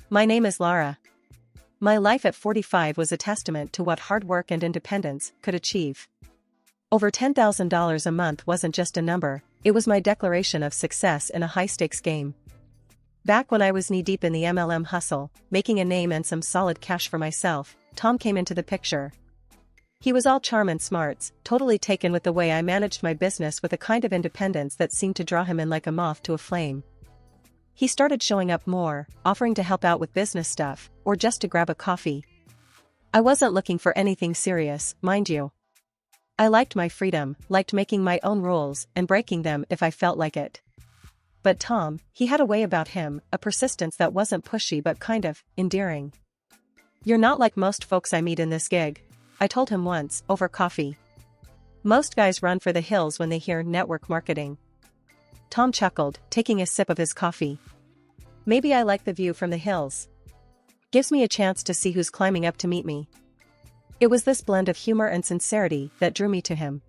My name is Lara. My life at 45 was a testament to what hard work and independence could achieve. Over $10,000 a month wasn't just a number, it was my declaration of success in a high-stakes game. Back when I was knee-deep in the MLM hustle, making a name and some solid cash for myself, Tom came into the picture. He was all charm and smarts, totally taken with the way I managed my business with a kind of independence that seemed to draw him in like a moth to a flame. He started showing up more, offering to help out with business stuff, or just to grab a coffee. I wasn't looking for anything serious, mind you. I liked my freedom, liked making my own rules and breaking them if I felt like it. But Tom, he had a way about him, a persistence that wasn't pushy but kind of endearing. "You're not like most folks I meet in this gig," I told him once, over coffee. "Most guys run for the hills when they hear network marketing." Tom chuckled, taking a sip of his coffee. "Maybe I like the view from the hills. Gives me a chance to see who's climbing up to meet me." It was this blend of humor and sincerity that drew me to him.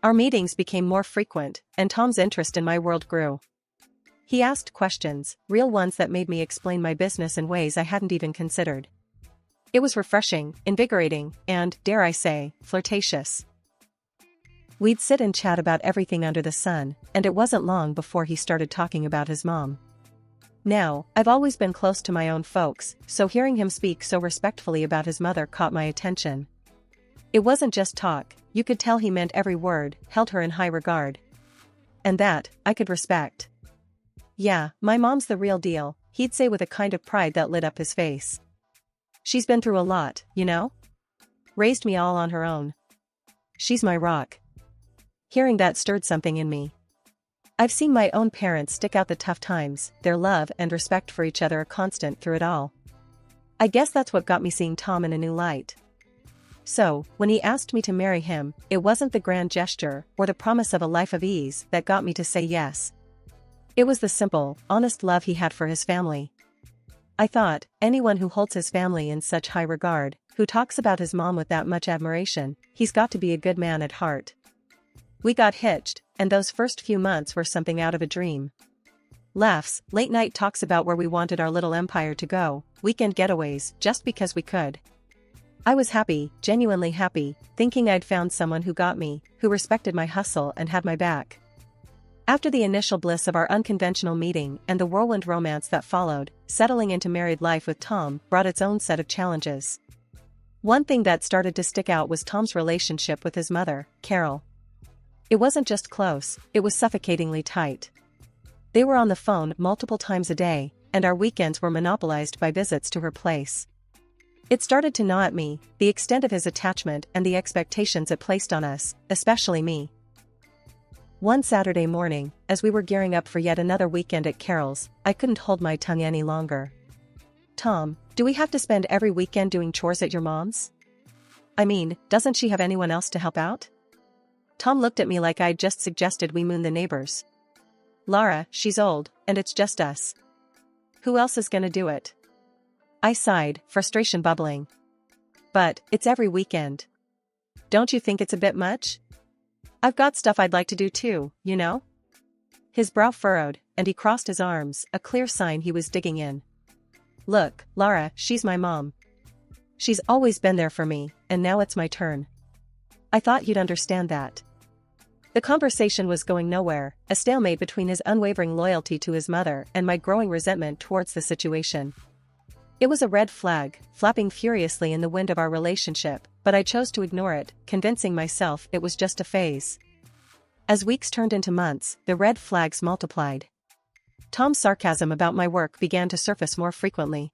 Our meetings became more frequent, and Tom's interest in my world grew. He asked questions, real ones that made me explain my business in ways I hadn't even considered. It was refreshing, invigorating, and, dare I say, flirtatious. We'd sit and chat about everything under the sun, and it wasn't long before he started talking about his mom. Now, I've always been close to my own folks, so hearing him speak so respectfully about his mother caught my attention. It wasn't just talk, you could tell he meant every word, held her in high regard. And that, I could respect. "Yeah, my mom's the real deal," he'd say with a kind of pride that lit up his face. "She's been through a lot, you know? Raised me all on her own. She's my rock." Hearing that stirred something in me. I've seen my own parents stick out the tough times, their love and respect for each other a constant through it all. I guess that's what got me seeing Tom in a new light. So, when he asked me to marry him, it wasn't the grand gesture or the promise of a life of ease that got me to say yes. It was the simple, honest love he had for his family. I thought, anyone who holds his family in such high regard, who talks about his mom with that much admiration, he's got to be a good man at heart. We got hitched, and those first few months were something out of a dream. Laughs, late-night talks about where we wanted our little empire to go, weekend getaways, just because we could. I was happy, genuinely happy, thinking I'd found someone who got me, who respected my hustle and had my back. After the initial bliss of our unconventional meeting and the whirlwind romance that followed, settling into married life with Tom brought its own set of challenges. One thing that started to stick out was Tom's relationship with his mother, Carol. It wasn't just close, it was suffocatingly tight. They were on the phone multiple times a day, and our weekends were monopolized by visits to her place. It started to gnaw at me, the extent of his attachment and the expectations it placed on us, especially me. One Saturday morning, as we were gearing up for yet another weekend at Carol's, I couldn't hold my tongue any longer. "Tom, do we have to spend every weekend doing chores at your mom's? I mean, doesn't she have anyone else to help out?" Tom looked at me like I'd just suggested we moon the neighbors. "Lara, she's old, and it's just us. Who else is gonna do it?" I sighed, frustration bubbling. "But, it's every weekend. Don't you think it's a bit much? I've got stuff I'd like to do too, you know?" His brow furrowed, and he crossed his arms, a clear sign he was digging in. "Look, Lara, she's my mom. She's always been there for me, and now it's my turn. I thought you'd understand that." The conversation was going nowhere, a stalemate between his unwavering loyalty to his mother and my growing resentment towards the situation. It was a red flag, flapping furiously in the wind of our relationship, but I chose to ignore it, convincing myself it was just a phase. As weeks turned into months, the red flags multiplied. Tom's sarcasm about my work began to surface more frequently.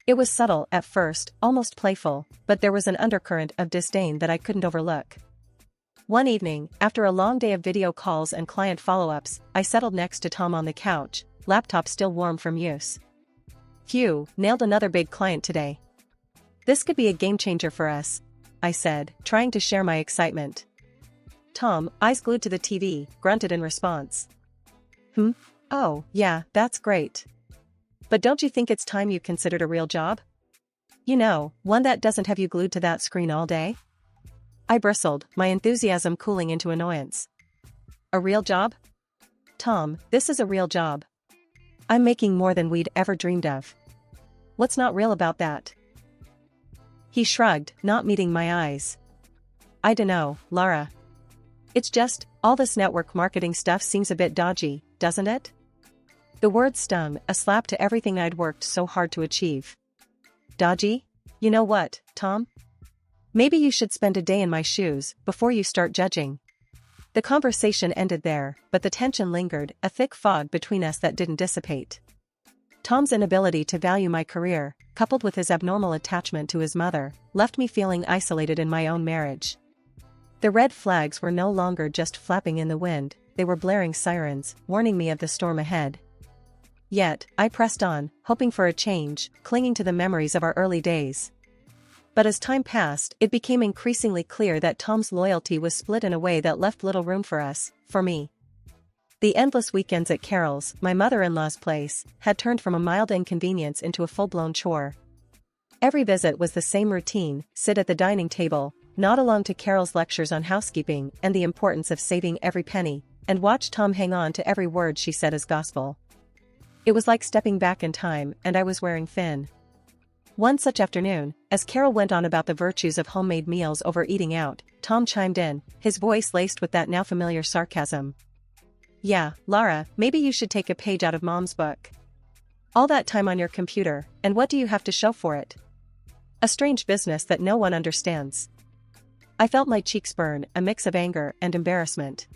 It was subtle at first, almost playful, but there was an undercurrent of disdain that I couldn't overlook. One evening, after a long day of video calls and client follow-ups, I settled next to Tom on the couch, laptop still warm from use. "Phew, nailed another big client today. This could be a game-changer for us," I said, trying to share my excitement. Tom, eyes glued to the TV, grunted in response. Oh, yeah, that's great. But don't you think it's time you considered a real job? You know, one that doesn't have you glued to that screen all day?" I bristled, my enthusiasm cooling into annoyance. "A real job? Tom, this is a real job. I'm making more than we'd ever dreamed of. What's not real about that? He shrugged, not meeting my eyes. I dunno, Lara. It's just, all this network marketing stuff seems a bit dodgy, doesn't it? The word stung, a slap to everything I'd worked so hard to achieve. Dodgy? You know what, Tom? Maybe you should spend a day in my shoes, before you start judging. The conversation ended there, but the tension lingered, a thick fog between us that didn't dissipate. Tom's inability to value my career, coupled with his abnormal attachment to his mother, left me feeling isolated in my own marriage. The red flags were no longer just flapping in the wind, they were blaring sirens, warning me of the storm ahead. Yet, I pressed on, hoping for a change, clinging to the memories of our early days. But as time passed, it became increasingly clear that Tom's loyalty was split in a way that left little room for us, for me. The endless weekends at Carol's, my mother-in-law's place, had turned from a mild inconvenience into a full-blown chore. Every visit was the same routine: sit at the dining table, nod along to Carol's lectures on housekeeping and the importance of saving every penny, and watch Tom hang on to every word she said as gospel. It was like stepping back in time, and I was wearing thin. One such afternoon, as Carol went on about the virtues of homemade meals over eating out, Tom chimed in, his voice laced with that now familiar sarcasm. Yeah, Lara, maybe you should take a page out of Mom's book. All that time on your computer, and what do you have to show for it? A strange business that no one understands. I felt my cheeks burn, a mix of anger and embarrassment.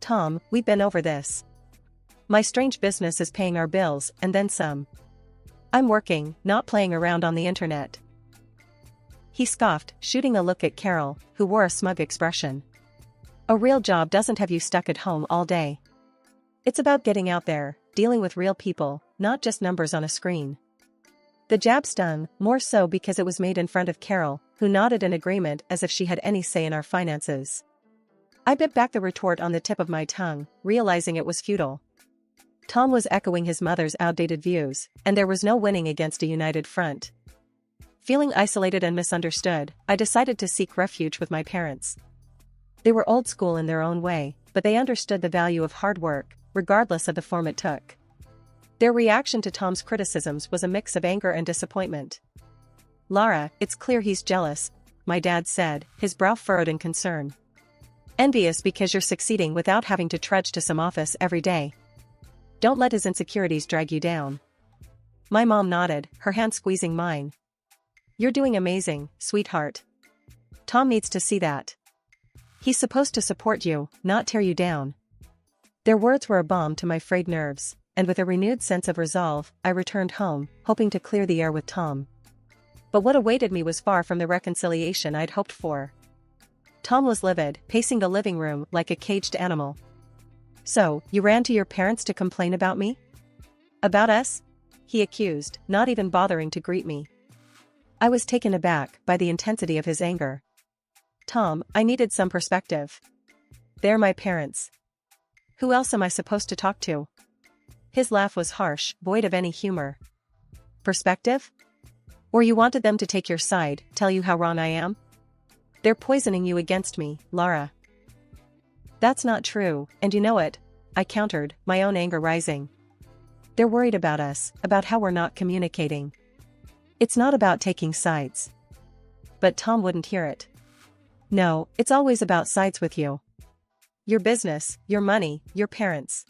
Tom, we've been over this. My strange business is paying our bills, and then some. I'm working, not playing around on the internet. He scoffed, shooting a look at Carol, who wore a smug expression. A real job doesn't have you stuck at home all day. It's about getting out there, dealing with real people, not just numbers on a screen. The jab stung, more so because it was made in front of Carol, who nodded in agreement as if she had any say in our finances. I bit back the retort on the tip of my tongue, realizing it was futile. Tom was echoing his mother's outdated views, and there was no winning against a united front. Feeling isolated and misunderstood, I decided to seek refuge with my parents. They were old school in their own way, but they understood the value of hard work, regardless of the form it took. Their reaction to Tom's criticisms was a mix of anger and disappointment. Lara, it's clear he's jealous, my dad said, his brow furrowed in concern. Envious because you're succeeding without having to trudge to some office every day. Don't let his insecurities drag you down. My mom nodded, her hand squeezing mine. You're doing amazing, sweetheart. Tom needs to see that. He's supposed to support you, not tear you down. Their words were a balm to my frayed nerves, and with a renewed sense of resolve, I returned home, hoping to clear the air with Tom. But what awaited me was far from the reconciliation I'd hoped for. Tom was livid, pacing the living room like a caged animal. So, you ran to your parents to complain about me? About us? He accused, not even bothering to greet me. I was taken aback by the intensity of his anger. Tom, I needed some perspective. They're my parents. Who else am I supposed to talk to? His laugh was harsh, void of any humor. Perspective? Or you wanted them to take your side, tell you how wrong I am? They're poisoning you against me, Lara. That's not true, and you know it, I countered, my own anger rising. They're worried about us, about how we're not communicating. It's not about taking sides. But Tom wouldn't hear it. No, it's always about sides with you. Your business, your money, your parents.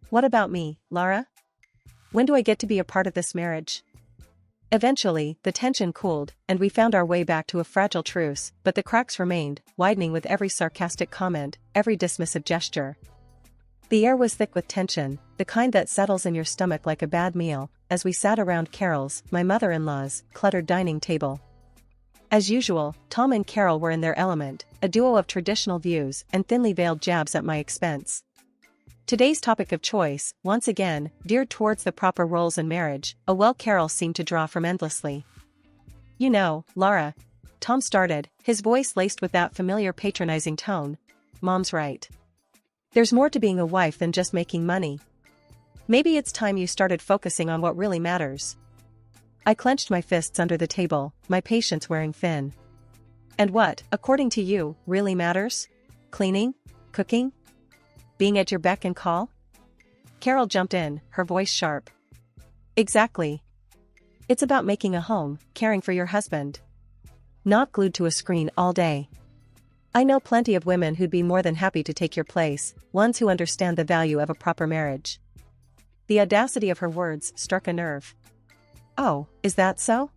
What about me, Lara? When do I get to be a part of this marriage? Eventually, the tension cooled, and we found our way back to a fragile truce, but the cracks remained, widening with every sarcastic comment, every dismissive gesture. The air was thick with tension, the kind that settles in your stomach like a bad meal, as we sat around Carol's, my mother-in-law's, cluttered dining table. As usual, Tom and Carol were in their element, a duo of traditional views and thinly veiled jabs at my expense. Today's topic of choice, once again, veered towards the proper roles in marriage, a well Carol seemed to draw from endlessly. You know, Lara, Tom started, his voice laced with that familiar patronizing tone. Mom's right. There's more to being a wife than just making money. Maybe it's time you started focusing on what really matters. I clenched my fists under the table, my patience wearing thin. And what, according to you, really matters? Cleaning? Cooking? Being at your beck and call? Carol jumped in, her voice sharp. Exactly. It's about making a home, caring for your husband. Not glued to a screen all day. I know plenty of women who'd be more than happy to take your place, ones who understand the value of a proper marriage. The audacity of her words struck a nerve. Oh, is that so?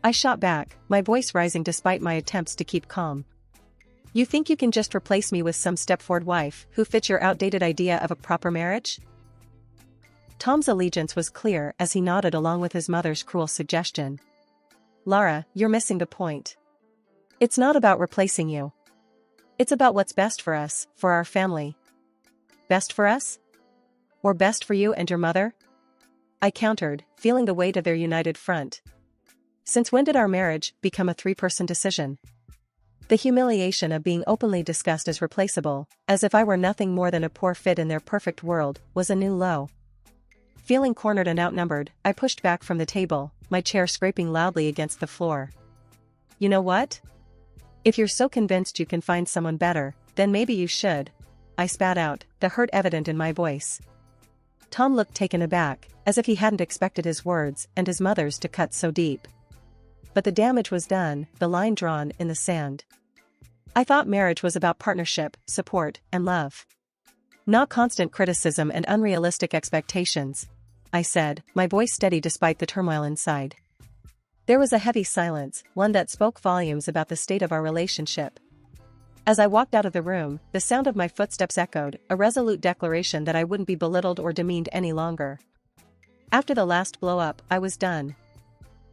I shot back, my voice rising despite my attempts to keep calm. You think you can just replace me with some Stepford wife who fits your outdated idea of a proper marriage? Tom's allegiance was clear as he nodded along with his mother's cruel suggestion. Lara, you're missing the point. It's not about replacing you. It's about what's best for us, for our family. Best for us? Or best for you and your mother? I countered, feeling the weight of their united front. Since when did our marriage become a three-person decision? The humiliation of being openly discussed as replaceable, as if I were nothing more than a poor fit in their perfect world, was a new low. Feeling cornered and outnumbered, I pushed back from the table, my chair scraping loudly against the floor. You know what? If you're so convinced you can find someone better, then maybe you should. I spat out, the hurt evident in my voice. Tom looked taken aback, as if he hadn't expected his words and his mother's to cut so deep. But the damage was done, the line drawn in the sand. I thought marriage was about partnership, support, and love. Not constant criticism and unrealistic expectations, I said, my voice steady despite the turmoil inside. There was a heavy silence, one that spoke volumes about the state of our relationship. As I walked out of the room, the sound of my footsteps echoed, a resolute declaration that I wouldn't be belittled or demeaned any longer. After the last blow-up, I was done.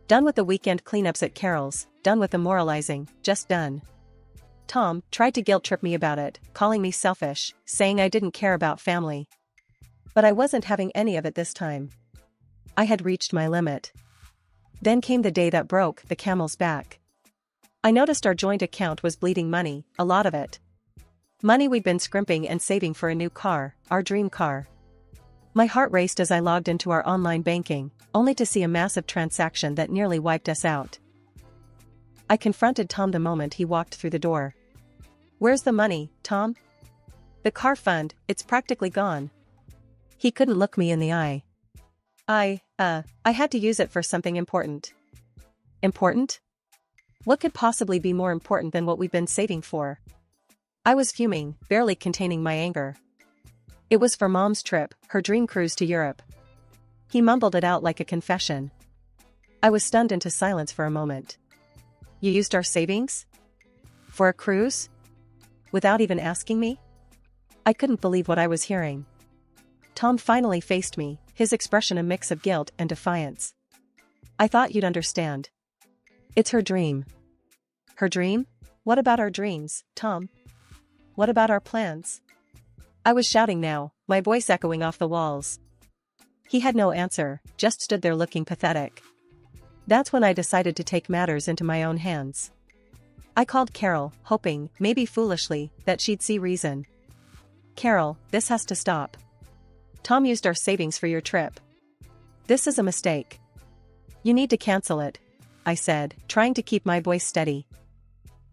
Done with the weekend cleanups at Carol's, done with the moralizing, just done. Tom tried to guilt-trip me about it, calling me selfish, saying I didn't care about family. But I wasn't having any of it this time. I had reached my limit. Then came the day that broke the camel's back. I noticed our joint account was bleeding money, a lot of it. Money we'd been scrimping and saving for a new car, our dream car. My heart raced as I logged into our online banking, only to see a massive transaction that nearly wiped us out. I confronted Tom the moment he walked through the door. Where's the money, Tom? The car fund, it's practically gone. He couldn't look me in the eye. I had to use it for something important. Important? What could possibly be more important than what we've been saving for? I was fuming, barely containing my anger. It was for Mom's trip, her dream cruise to Europe. He mumbled it out like a confession. I was stunned into silence for a moment. You used our savings? For a cruise? Without even asking me? I couldn't believe what I was hearing. Tom finally faced me, his expression a mix of guilt and defiance. I thought you'd understand. It's her dream. Her dream? What about our dreams, Tom? What about our plans? I was shouting now, my voice echoing off the walls. He had no answer, just stood there looking pathetic. That's when I decided to take matters into my own hands. I called Carol, hoping, maybe foolishly, that she'd see reason. Carol, this has to stop. Tom used our savings for your trip. This is a mistake. You need to cancel it, I said, trying to keep my voice steady.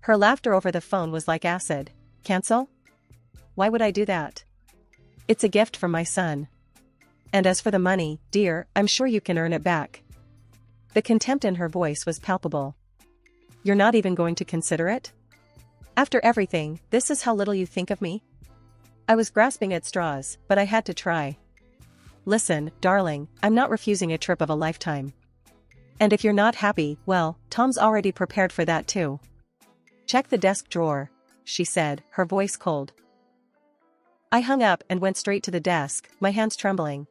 Her laughter over the phone was like acid. Cancel? Why would I do that? It's a gift from my son. And as for the money, dear, I'm sure you can earn it back. The contempt in her voice was palpable. You're not even going to consider it? After everything, this is how little you think of me? I was grasping at straws, but I had to try. Listen, darling, I'm not refusing a trip of a lifetime. And if you're not happy, well, Tom's already prepared for that too. Check the desk drawer, she said, her voice cold. I hung up and went straight to the desk, my hands trembling.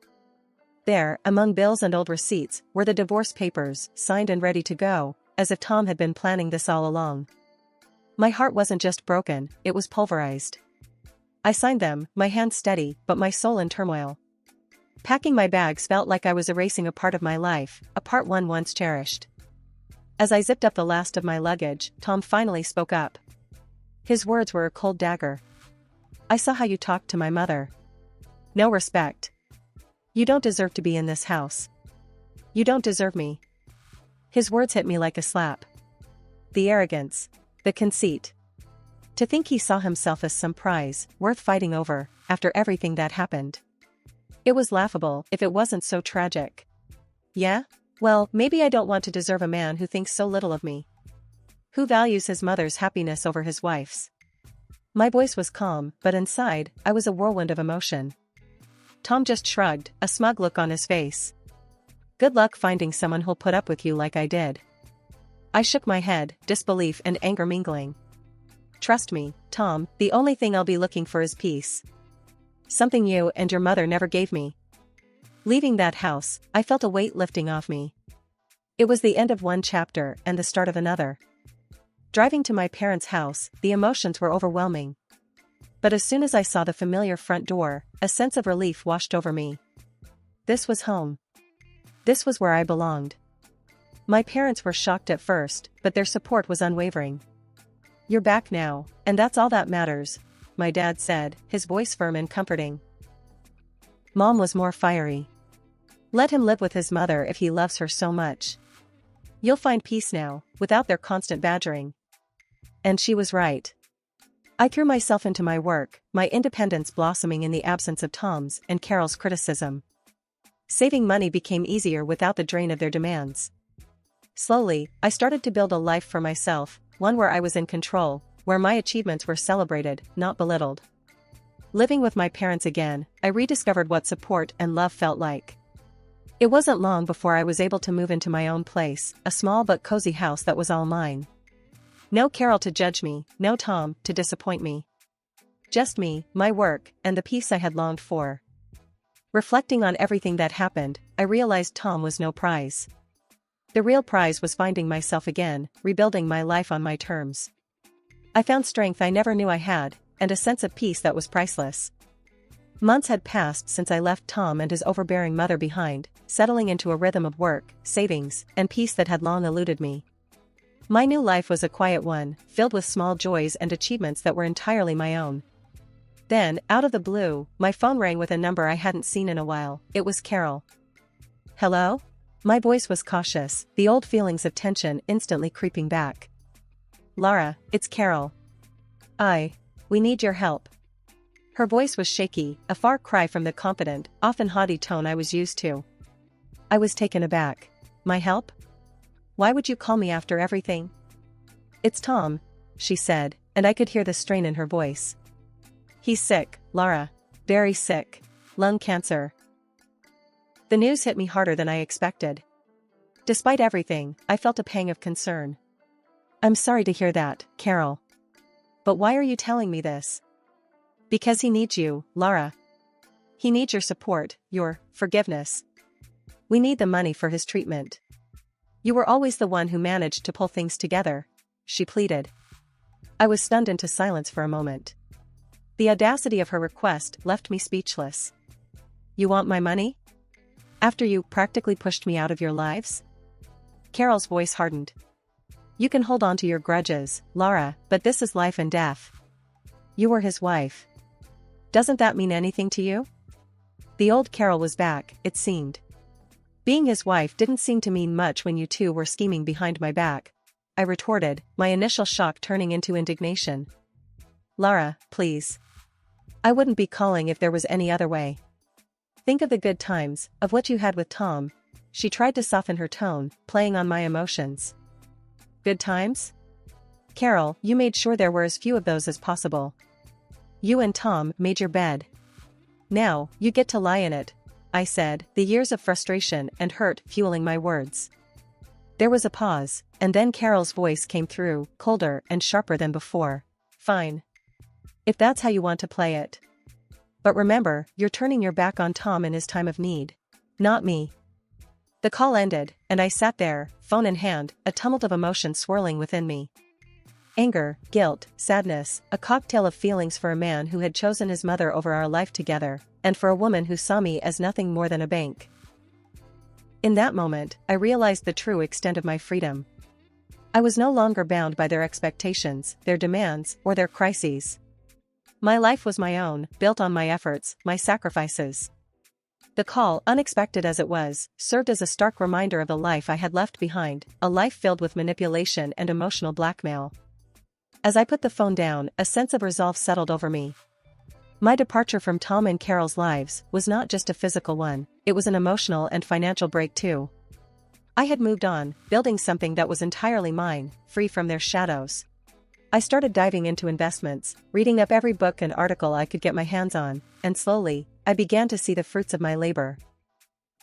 There, among bills and old receipts, were the divorce papers, signed and ready to go, as if Tom had been planning this all along. My heart wasn't just broken, it was pulverized. I signed them, my hands steady, but my soul in turmoil. Packing my bags felt like I was erasing a part of my life, a part one once cherished. As I zipped up the last of my luggage, Tom finally spoke up. His words were a cold dagger. I saw how you talked to my mother. No respect. You don't deserve to be in this house. You don't deserve me. His words hit me like a slap. The arrogance. The conceit. To think he saw himself as some prize, worth fighting over, after everything that happened. It was laughable, if it wasn't so tragic. Yeah? Well, maybe I don't want to deserve a man who thinks so little of me. Who values his mother's happiness over his wife's. My voice was calm, but inside, I was a whirlwind of emotion. Tom just shrugged, a smug look on his face. Good luck finding someone who'll put up with you like I did. I shook my head, disbelief and anger mingling. Trust me, Tom, the only thing I'll be looking for is peace. Something you and your mother never gave me. Leaving that house, I felt a weight lifting off me. It was the end of one chapter and the start of another. Driving to my parents' house, the emotions were overwhelming. But as soon as I saw the familiar front door, a sense of relief washed over me. This was home. This was where I belonged. My parents were shocked at first, but their support was unwavering. You're back now, and that's all that matters, my dad said, his voice firm and comforting. Mom was more fiery. Let him live with his mother if he loves her so much. You'll find peace now, without their constant badgering. And she was right. I threw myself into my work, my independence blossoming in the absence of Tom's and Carol's criticism. Saving money became easier without the drain of their demands. Slowly, I started to build a life for myself, one where I was in control, where my achievements were celebrated, not belittled. Living with my parents again, I rediscovered what support and love felt like. It wasn't long before I was able to move into my own place, a small but cozy house that was all mine. No Carol to judge me, no Tom to disappoint me. Just me, my work, and the peace I had longed for. Reflecting on everything that happened, I realized Tom was no prize. The real prize was finding myself again, rebuilding my life on my terms. I found strength I never knew I had, and a sense of peace that was priceless. Months had passed since I left Tom and his overbearing mother behind, settling into a rhythm of work, savings, and peace that had long eluded me. My new life was a quiet one, filled with small joys and achievements that were entirely my own. Then, out of the blue, my phone rang with a number I hadn't seen in a while. It was Carol. Hello? My voice was cautious, the old feelings of tension instantly creeping back. Lara, it's Carol. We need your help. Her voice was shaky, a far cry from the confident, often haughty tone I was used to. I was taken aback. My help? Why would you call me after everything? It's Tom, she said, and I could hear the strain in her voice. He's sick, Lara. Very sick. Lung cancer. The news hit me harder than I expected. Despite everything, I felt a pang of concern. I'm sorry to hear that, Carol. But why are you telling me this? Because he needs you, Lara. He needs your support, your forgiveness. We need the money for his treatment. You were always the one who managed to pull things together, she pleaded. I was stunned into silence for a moment. The audacity of her request left me speechless. You want my money? After you practically pushed me out of your lives? Carol's voice hardened. You can hold on to your grudges, Lara, but this is life and death. You were his wife. Doesn't that mean anything to you? The old Carol was back, it seemed. Being his wife didn't seem to mean much when you two were scheming behind my back, I retorted, my initial shock turning into indignation. Lara, please. I wouldn't be calling if there was any other way. Think of the good times, of what you had with Tom. She tried to soften her tone, playing on my emotions. Good times? Carol, you made sure there were as few of those as possible. You and Tom made your bed. Now, you get to lie in it, I said, the years of frustration and hurt fueling my words. There was a pause, and then Carol's voice came through, colder and sharper than before. Fine. If that's how you want to play it. But remember, you're turning your back on Tom in his time of need. Not me. The call ended, and I sat there, phone in hand, a tumult of emotion swirling within me. Anger, guilt, sadness, a cocktail of feelings for a man who had chosen his mother over our life together, and for a woman who saw me as nothing more than a bank. In that moment, I realized the true extent of my freedom. I was no longer bound by their expectations, their demands, or their crises. My life was my own, built on my efforts, my sacrifices. The call, unexpected as it was, served as a stark reminder of the life I had left behind, a life filled with manipulation and emotional blackmail. As I put the phone down, a sense of resolve settled over me. My departure from Tom and Carol's lives was not just a physical one, it was an emotional and financial break too. I had moved on, building something that was entirely mine, free from their shadows. I started diving into investments, reading up every book and article I could get my hands on, and slowly, I began to see the fruits of my labor.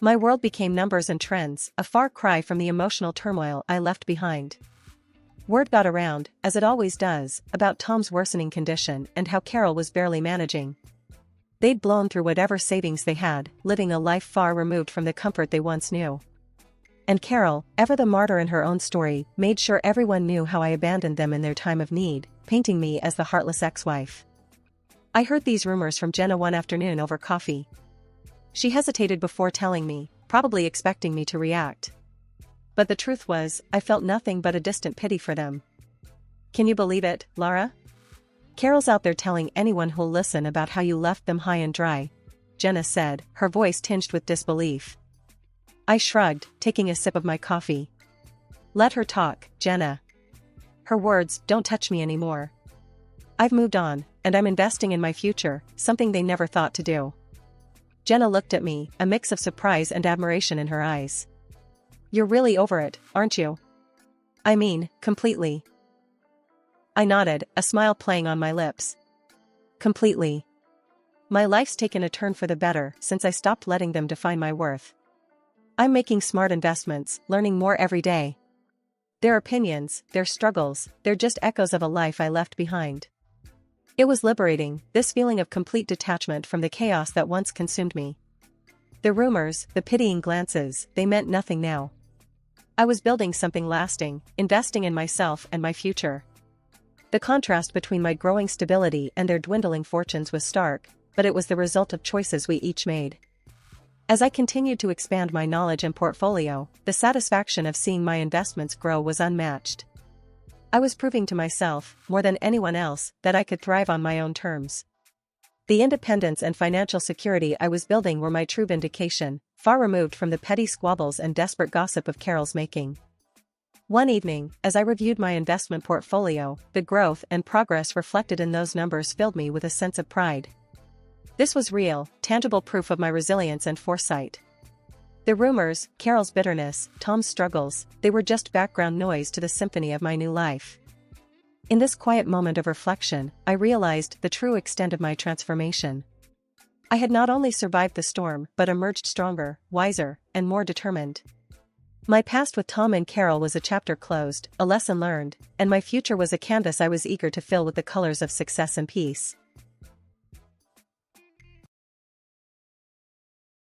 My world became numbers and trends, a far cry from the emotional turmoil I left behind. Word got around, as it always does, about Tom's worsening condition and how Carol was barely managing. They'd blown through whatever savings they had, living a life far removed from the comfort they once knew. And Carol, ever the martyr in her own story, made sure everyone knew how I abandoned them in their time of need, painting me as the heartless ex-wife. I heard these rumors from Jenna one afternoon over coffee. She hesitated before telling me, probably expecting me to react. But the truth was, I felt nothing but a distant pity for them. "Can you believe it, Lara? Carol's out there telling anyone who'll listen about how you left them high and dry," Jenna said, her voice tinged with disbelief. I shrugged, taking a sip of my coffee. "Let her talk, Jenna. Her words don't touch me anymore. I've moved on, and I'm investing in my future, something they never thought to do." Jenna looked at me, a mix of surprise and admiration in her eyes. "You're really over it, aren't you?" "I mean, completely." I nodded, a smile playing on my lips. "Completely. My life's taken a turn for the better since I stopped letting them define my worth. I'm making smart investments, learning more every day. Their opinions, their struggles, they're just echoes of a life I left behind." It was liberating, this feeling of complete detachment from the chaos that once consumed me. The rumors, the pitying glances, they meant nothing now. I was building something lasting, investing in myself and my future. The contrast between my growing stability and their dwindling fortunes was stark, but it was the result of choices we each made. As I continued to expand my knowledge and portfolio, the satisfaction of seeing my investments grow was unmatched. I was proving to myself, more than anyone else, that I could thrive on my own terms. The independence and financial security I was building were my true vindication, far removed from the petty squabbles and desperate gossip of Carol's making. One evening, as I reviewed my investment portfolio, the growth and progress reflected in those numbers filled me with a sense of pride. This was real, tangible proof of my resilience and foresight. The rumors, Carol's bitterness, Tom's struggles, they were just background noise to the symphony of my new life. In this quiet moment of reflection, I realized the true extent of my transformation. I had not only survived the storm but emerged stronger, wiser, and more determined. My past with Tom and Carol was a chapter closed, a lesson learned, and my future was a canvas I was eager to fill with the colors of success and peace.